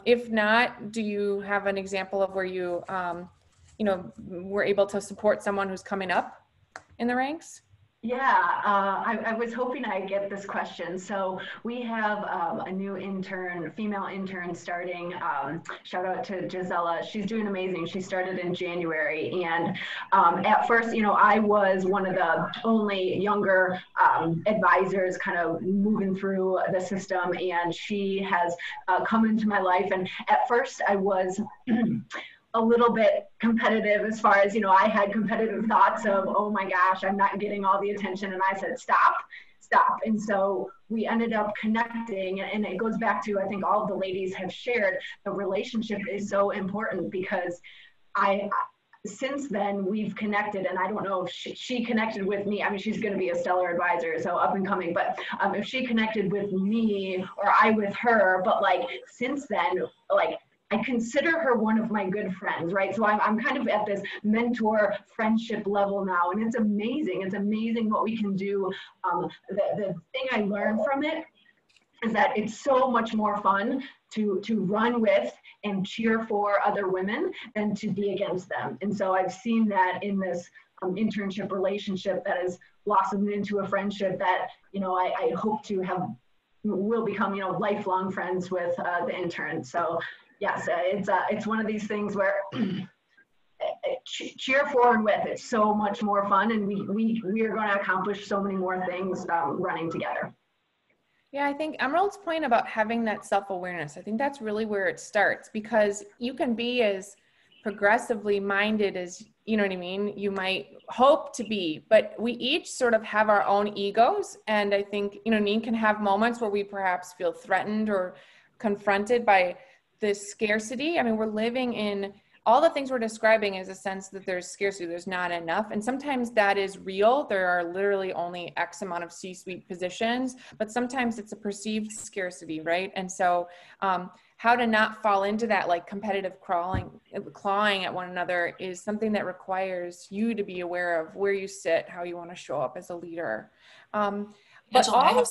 if not, do you have an example of where you, were able to support someone who's coming up in the ranks? Yeah, I was hoping I'd get this question. So we have a new female intern starting. Shout out to Gisela. She's doing amazing. She started in January. And at first, I was one of the only younger advisors kind of moving through the system. And she has come into my life. And at first I was a little bit competitive as far as, I had competitive thoughts of, oh my gosh, I'm not getting all the attention. And I said, stop. And so we ended up connecting, and it goes back to, I think all of the ladies have shared, the relationship is so important because since then we've connected, and I don't know if she connected with me. I mean, she's going to be a stellar advisor, so up and coming, but if she connected with me or I with her, but like since then, like I consider her one of my good friends, right? So I'm kind of at this mentor friendship level now, and it's amazing. It's amazing what we can do. The thing I learned from it is that it's so much more fun to run with and cheer for other women than to be against them. And so I've seen that in this internship relationship that has blossomed into a friendship that, I hope to will become, lifelong friends with the interns. So yes, it's one of these things where cheer for and with. It's so much more fun, and we are going to accomplish so many more things running together. Yeah, I think Emerald's point about having that self-awareness, I think that's really where it starts, because you can be as progressively minded as, you know what I mean, you might hope to be, but we each sort of have our own egos. And I think, can have moments where we perhaps feel threatened or confronted by this scarcity. I mean, we're living in all the things we're describing is a sense that there's scarcity, there's not enough. And sometimes that is real. There are literally only X amount of C-suite positions, but sometimes it's a perceived scarcity, right? And so how to not fall into that like competitive clawing at one another is something that requires you to be aware of where you sit, how you want to show up as a leader. But Angela,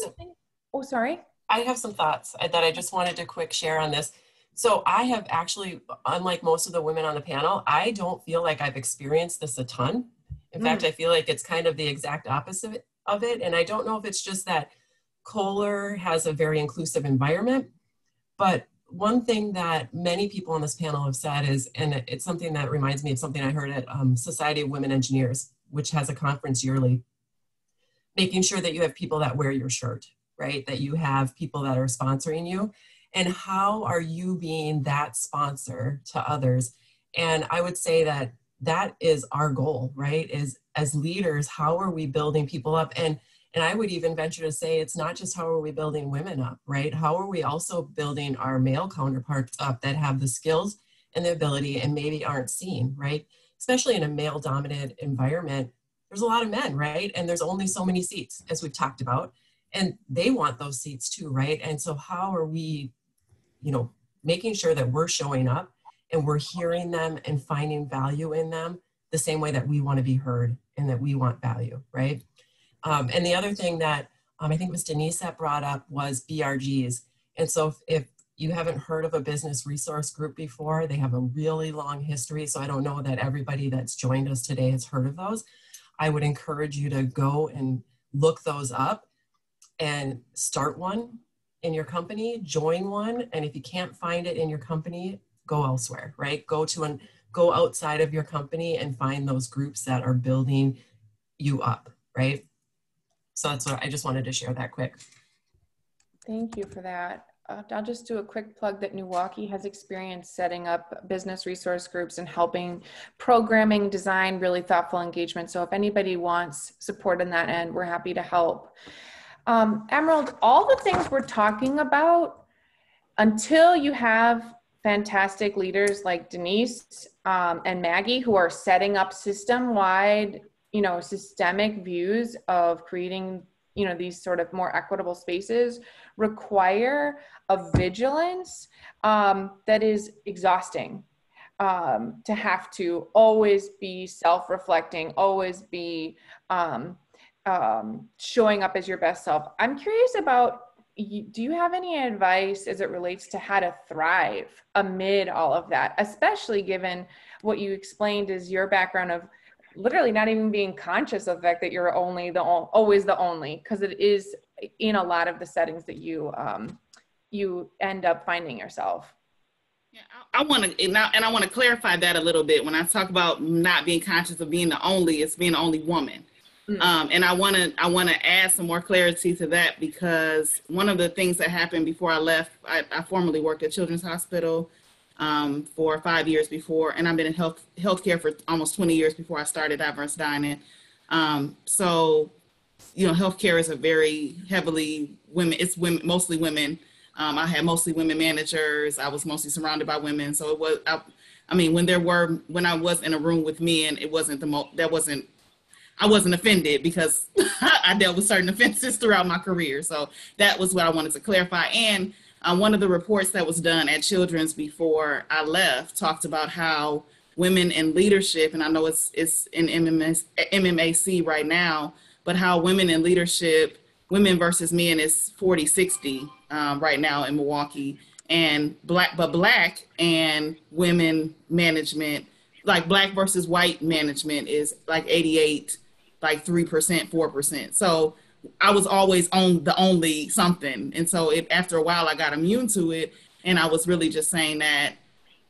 sorry. I have some thoughts that I just wanted to quick share on this. So I have actually, unlike most of the women on the panel, I don't feel like I've experienced this a ton. In fact, I feel like it's kind of the exact opposite of it. And I don't know if it's just that Kohler has a very inclusive environment, but one thing that many people on this panel have said is, and it's something that reminds me of something I heard at Society of Women Engineers, which has a conference yearly, making sure that you have people that wear your shirt, right? That you have people that are sponsoring you. And how are you being that sponsor to others? And I would say that that is our goal, right? Is as leaders, how are we building people up? And I would even venture to say it's not just how are we building women up, right? How are we also building our male counterparts up that have the skills and the ability and maybe aren't seen, right? Especially in a male-dominated environment, there's a lot of men, right? And there's only so many seats, as we've talked about. And they want those seats too, right? And so how are we making sure that we're showing up and we're hearing them and finding value in them the same way that we want to be heard and that we want value, right? And the other thing that I think it was Denise that brought up was BRGs. And so if you haven't heard of a business resource group before, they have a really long history. So I don't know that everybody that's joined us today has heard of those. I would encourage you to go and look those up and start one in your company, join one. And if you can't find it in your company, go elsewhere, right? Go outside of your company and find those groups that are building you up, right? So that's what I just wanted to share that quick. Thank you for that. I'll just do a quick plug that Milwaukee has experience setting up business resource groups and helping programming, design, really thoughtful engagement. So if anybody wants support in that end, we're happy to help. Emerald, all the things we're talking about, until you have fantastic leaders like Denise and Maggie who are setting up system-wide, systemic views of creating, these sort of more equitable spaces, require a vigilance that is exhausting. To have to always be self-reflecting, always be showing up as your best self. I'm curious about, do you have any advice as it relates to how to thrive amid all of that, especially given what you explained is your background of literally not even being conscious of the fact that you're always the only, because it is in a lot of the settings that you end up finding yourself. Yeah, I want to clarify that a little bit. When I talk about not being conscious of being the only, it's being the only woman. And I want to add some more clarity to that, because one of the things that happened before I left, I formerly worked at Children's Hospital for 5 years before, and I've been in healthcare for almost 20 years before I started Diverse Dining. So, you know, healthcare is a very heavily women, it's women, mostly women. I had mostly women managers. I was mostly surrounded by women. So it was, I mean, when I was in a room with men, it wasn't I wasn't offended because I dealt with certain offenses throughout my career. So that was what I wanted to clarify. And one of the reports that was done at Children's before I left talked about how women in leadership, and I know it's in MMAC right now, but how women in leadership, women versus men is 40-60 right now in Milwaukee, and black and women management, like black versus white management is like 88, like 3%, 4%. So I was always on the only something. And so after a while I got immune to it. And I was really just saying that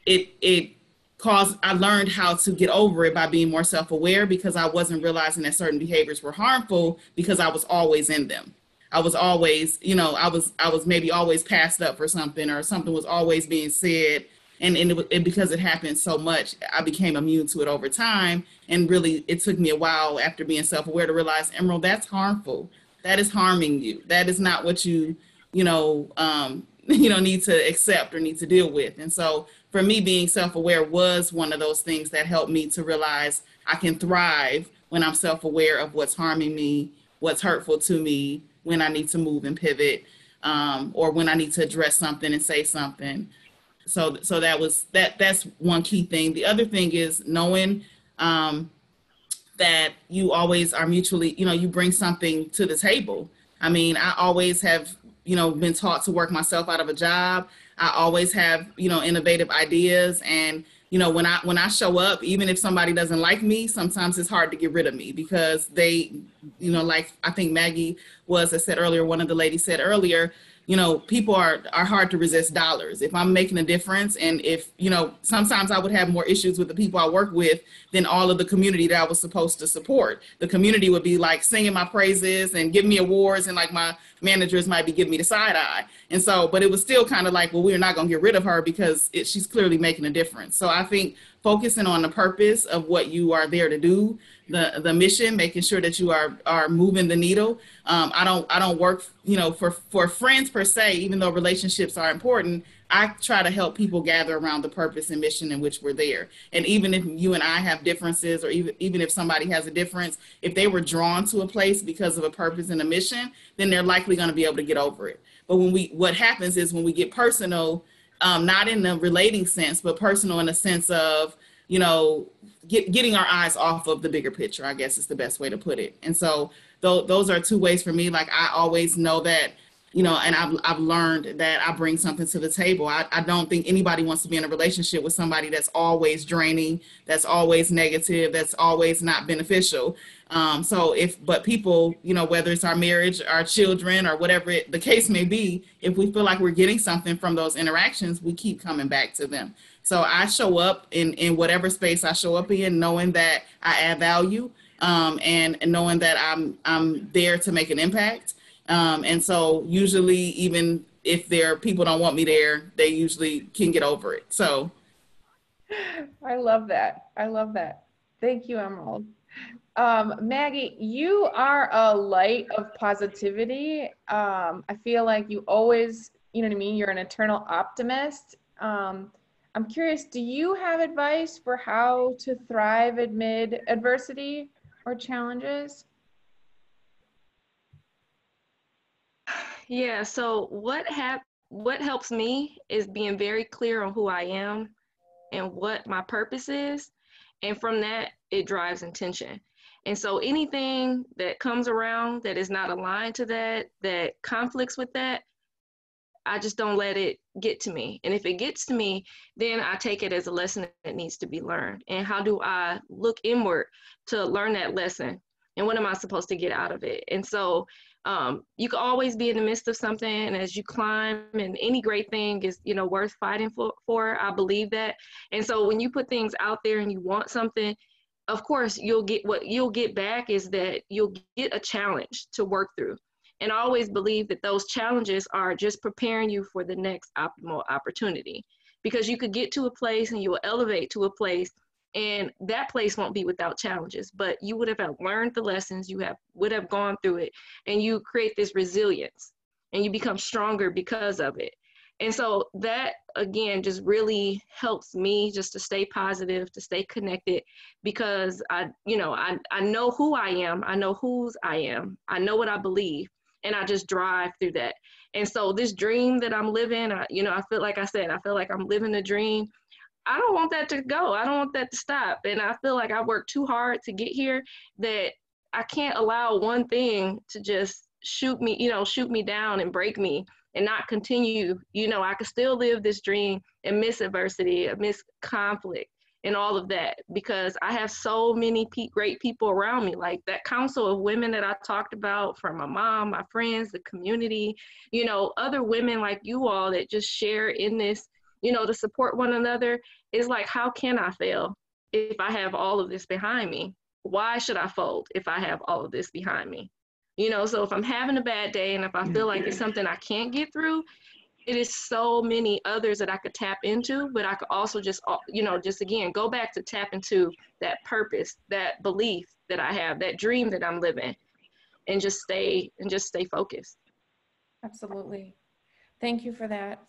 it caused, I learned how to get over it by being more self-aware, because I wasn't realizing that certain behaviors were harmful because I was always in them. I was always, you know, I was maybe always passed up for something, or something was always being said. And because it happened so much, I became immune to it over time. And really, it took me a while after being self-aware to realize, Emerald, that's harmful. That is harming you. That is not what you need to accept or need to deal with. And so for me, being self-aware was one of those things that helped me to realize I can thrive when I'm self-aware of what's harming me, what's hurtful to me, when I need to move and pivot, or when I need to address something and say something. So that's one key thing. The other thing is knowing that you always are mutually, you know, you bring something to the table. I mean, I always have, you know, been taught to work myself out of a job. I always have, you know, innovative ideas. And, you know, when I show up, even if somebody doesn't like me, sometimes it's hard to get rid of me, because they, you know, like I think Maggie said earlier, one of the ladies said earlier, you know, people are hard to resist dollars. If I'm making a difference, and if, you know, sometimes I would have more issues with the people I work with than all of the community that I was supposed to support. The community would be like singing my praises and giving me awards, and like my managers might be giving me the side eye. And so, but it was still kind of like, well, we're not going to get rid of her because she's clearly making a difference. So I think focusing on the purpose of what you are there to do, the mission, making sure that you are moving the needle. I don't work, you know, for friends per se, even though relationships are important. I try to help people gather around the purpose and mission in which we're there. And even if you and I have differences, or even if somebody has a difference, if they were drawn to a place because of a purpose and a mission, then they're likely going to be able to get over it. But what happens is when we get personal, not in the relating sense, but personal in the sense of, you know, getting our eyes off of the bigger picture, I guess is the best way to put it. And so those are two ways for me. Like, I always know that, you know, and I've learned that I bring something to the table. I don't think anybody wants to be in a relationship with somebody that's always draining, that's always negative, that's always not beneficial. But people, you know, whether it's our marriage, our children, or whatever the case may be, if we feel like we're getting something from those interactions, we keep coming back to them. So I show up in whatever space I show up in, knowing that I add value, and knowing that I'm there to make an impact. And so usually, even if people don't want me there, they usually can get over it. So. I love that. I love that. Thank you, Emerald. Maggie, you are a light of positivity. I feel like you always, you know what I mean? You're an eternal optimist. I'm curious, do you have advice for how to thrive amid adversity or challenges? Yeah, so what helps me is being very clear on who I am and what my purpose is. And from that, it drives intention. And so anything that comes around that is not aligned to that conflicts with that, I just don't let it get to me. And if it gets to me, then I take it as a lesson that needs to be learned. And how do I look inward to learn that lesson? And what am I supposed to get out of it? And so you can always be in the midst of something, and as you climb, and any great thing is, you know, worth fighting for. I believe that. And so when you put things out there and you want something, of course, what you'll get back is that you'll get a challenge to work through. And I always believe that those challenges are just preparing you for the next optimal opportunity. because you could get to a place and you will elevate to a place, and that place won't be without challenges, but you would have learned the lessons, would have gone through it, and you create this resilience and you become stronger because of it. And so that, again, just really helps me just to stay positive, to stay connected, because I know who I am. I know whose I am. I know what I believe, and I just drive through that. And so this dream that I'm living, I feel like I'm living a dream. I don't want that to go. I don't want that to stop. And I feel like I worked too hard to get here, that I can't allow one thing to just shoot me down and break me and not continue. I could still live this dream and miss adversity, miss conflict and all of that, because I have so many great people around me, like that council of women that I talked about, from my mom, my friends, the community, other women like you all that just share in this, to support one another. Is like, how can I fail if I have all of this behind me? Why should I fold if I have all of this behind me? So if I'm having a bad day and if I feel like it's something I can't get through, it is so many others that I could tap into, but I could also just again, go back to tap into that purpose, that belief that I have, that dream that I'm living, and just stay focused. Absolutely. Thank you for that.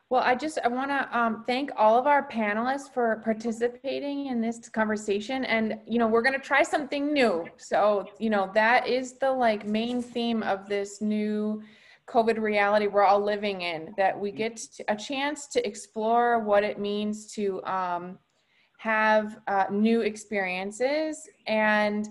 Well, I want to thank all of our panelists for participating in this conversation. And, we're going to try something new. So, that is the main theme of this new COVID reality we're all living in, that we get a chance to explore what it means to have new experiences. And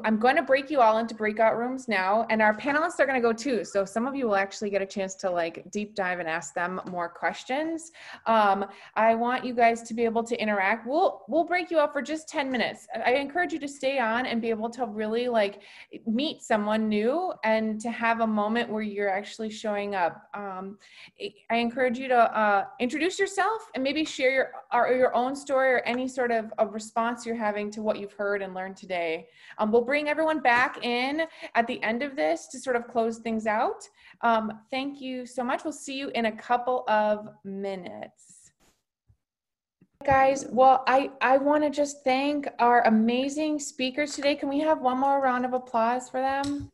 I'm going to break you all into breakout rooms now, and our panelists are going to go too. So some of you will actually get a chance to deep dive and ask them more questions. I want you guys to be able to interact. We'll break you up for just 10 minutes. I encourage you to stay on and be able to really meet someone new and to have a moment where you're actually showing up. I encourage you to introduce yourself and maybe share your own story or any sort of a response you're having to what you've heard and learned today. We'll bring everyone back in at the end of this to sort of close things out. Thank you so much. We'll see you in a couple of minutes. Guys, well, I want to just thank our amazing speakers today. Can we have one more round of applause for them?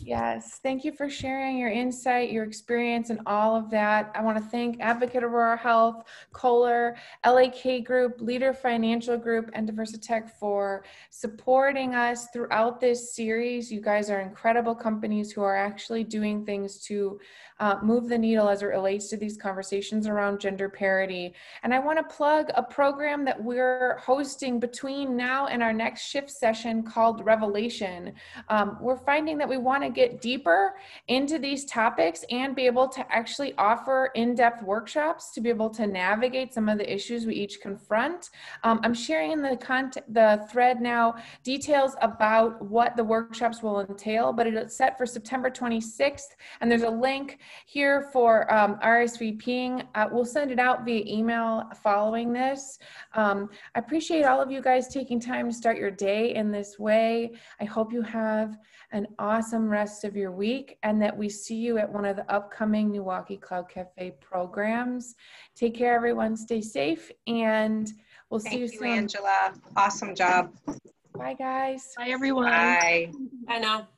Yes, thank you for sharing your insight, your experience, and all of that. I want to thank Advocate Aurora Health, Kohler, LAK Group, Leader Financial Group, and Diversitech for supporting us throughout this series. You guys are incredible companies who are actually doing things to move the needle as it relates to these conversations around gender parity. And I want to plug a program that we're hosting between now and our next shift session called Revelation. We're finding that we want to get deeper into these topics and be able to actually offer in-depth workshops to be able to navigate some of the issues we each confront. I'm sharing in the thread now details about what the workshops will entail, but it's set for September 26th, and there's a link here for RSVPing. We'll send it out via email following this. I appreciate all of you guys taking time to start your day in this way. I hope you have an awesome rest of your week and that we see you at one of the upcoming Milwaukee Cloud Cafe programs. Take care, everyone. Stay safe, and we'll see you soon. Thank you, Angela. Awesome job. Bye, guys. Bye, everyone. Bye. Bye now.